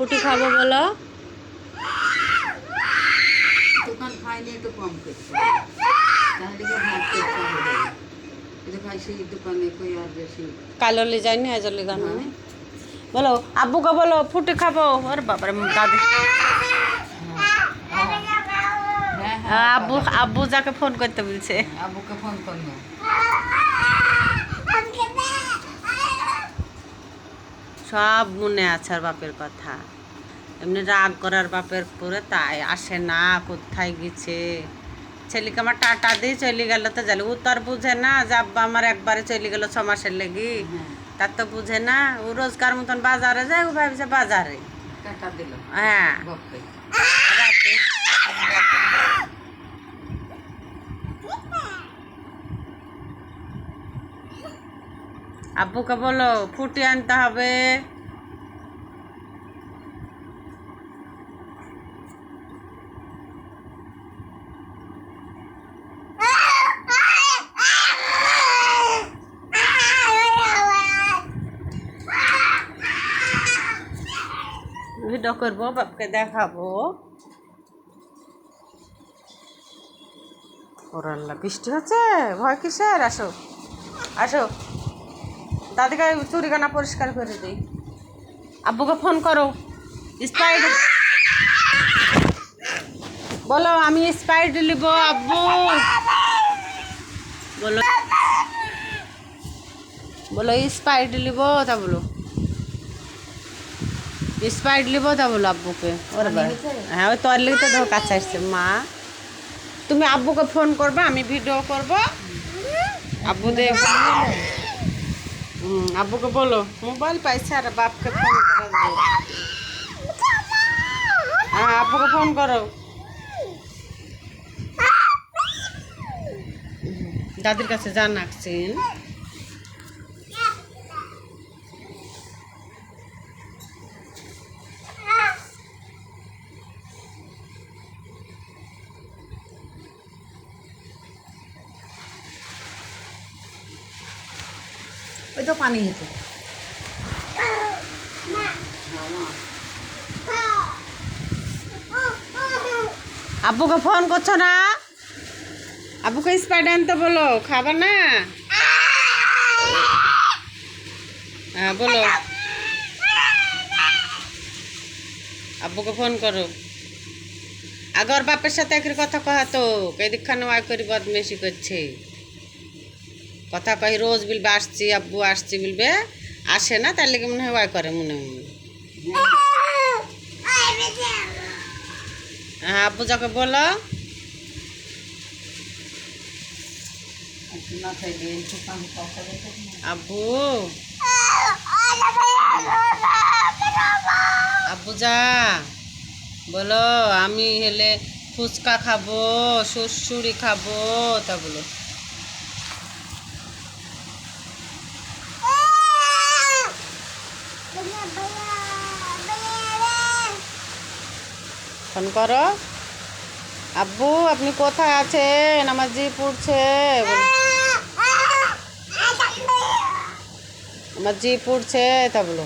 ফুটি খাবো বলো। দোকান খাইলে একটু কম করছে, তাহলে কি ভাত করতে হবে। এটা খাই সেই দোকানে কই আর বেশি কালো লে যায়নি আজলে গান হ্যাঁ। বলো আব্বুকে বলো ফুটি খাবো। ওরে বাবারে দাদি হ্যাঁ হ্যাঁ আব্বু আব্বু যাকে ফোন করতে বলছে। আব্বুকে ফোন করলো। সব মনে আছে আর বাপের কথা, এমনি রাগ করার বাপের পরে তাই আসে না, কোথায় গেছে। ছেলেকে আমার টাটা দিয়ে চলে গেল তো জানি, ও তো আর বুঝে না যে আব্বা আমার একবারে চলে গেল 6 মাসের লেগে। তার তো বুঝে না, ও রোজকার মতন বাজারে যায়, ও ভাবছে বাজারে। টাটা দিল হ্যাঁ বকতে। রাতে আব্বুকে বলো ফুটি আনতে হবে। ভিডিও করবো, বাপকে দেখাবো। ওর আল্লাহ, বৃষ্টি হচ্ছে, ভয় কিসের? আসো আসো, দাদিকে চুরিখানা পরিষ্কার করে দিই। আব্বুকে ফোন করো, স্পাইড বলো আমি স্পাইড নিব আব্বু। বলো বলো স্পাইড নিব, তা বলো স্পাইড নিব, তা বলো আব্বুকে। ওর হ্যাঁ ওই তোর লিগে তো ধর কাছে আসছে। মা তুমি আব্বুকে ফোন করবে, আমি ভিডিও করবো। আব্বু দেখ আব্বুকে বলো মোবাইল পাইছে আর বাপকে ফোন করে। হ্যাঁ আব্বুকে ফোন করো। দাদির কাছে যান আসছেন। ওই তো পানি হেঁটে আব্বুকে ফোন করছো না? আব্বুকে স্পাইড আনতে বলো, খাবার না? হ্যাঁ বলো আব্বুকে ফোন করো। আগর বাপের সাথে একই কথা কহা তো, কেদিকখানে ওয়াই করি বদমেশি করছে। কথা কহি রোজ বলবে আসছি আব্বু আসছি বলবে, আসে না, তার লেগে মনে হয় ওয়াই করে মনে মনে। হ্যাঁ আব্বু যাকে বলো। আব্বু আব্বু যা বলো আমি হেলে ফুচকা খাবো, সুড়সুড়ি খাবো, তা বলো। ফোন করো। আব্বু আপনি কোথায় আছেন? আমার জি পড়ছে, আমার জি পড়ছে, তা বলো।